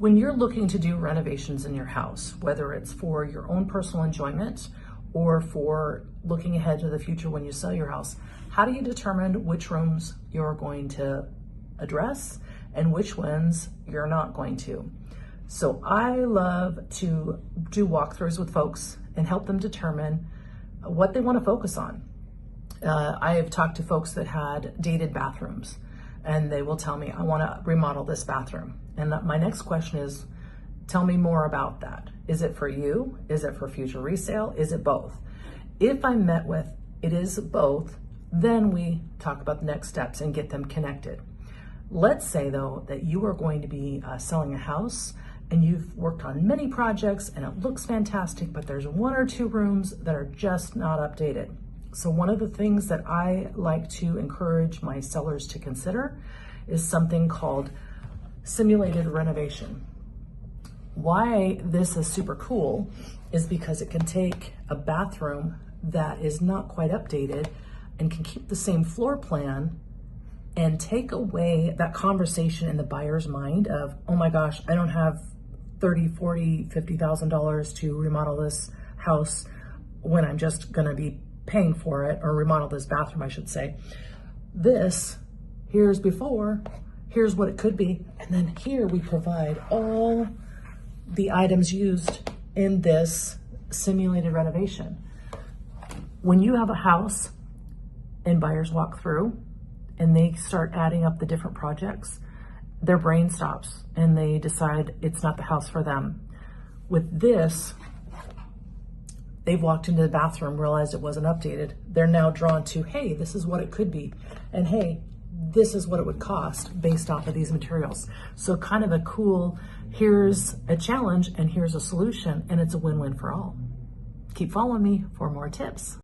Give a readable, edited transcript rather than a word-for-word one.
When you're looking to do renovations in your house, whether it's for your own personal enjoyment or for looking ahead to the future when you sell your house, how do you determine which rooms you're going to address and which ones you're not going to? So I love to do walkthroughs with folks and help them determine what they want to focus on. I have talked to folks that had dated bathrooms, and they will tell me, I want to remodel this bathroom. And my next question is, tell me more about that. Is it for you? Is it for future resale? Is it both? If I'm met with, it is both, then we talk about the next steps and get them connected. Let's say though that you are going to be selling a house and you've worked on many projects and it looks fantastic, but there's one or two rooms that are just not updated. So one of the things that I like to encourage my sellers to consider is something called simulated renovation. Why this is super cool is because it can take a bathroom that is not quite updated and can keep the same floor plan and take away that conversation in the buyer's mind of, oh my gosh, I don't have $30,000, $40,000, $50,000 to remodel this house when I'm just gonna be paying for it, or remodel this bathroom, I should say. This, here's before, here's what it could be, and then here we provide all the items used in this simulated renovation. When you have a house and buyers walk through and they start adding up the different projects, their brain stops and they decide it's not the house for them. With this, they've walked into the bathroom, realized it wasn't updated. They're now drawn to, hey, this is what it could be. And hey, this is what it would cost based off of these materials. So kind of a cool, here's a challenge and here's a solution, and it's a win-win for all. Keep following me for more tips.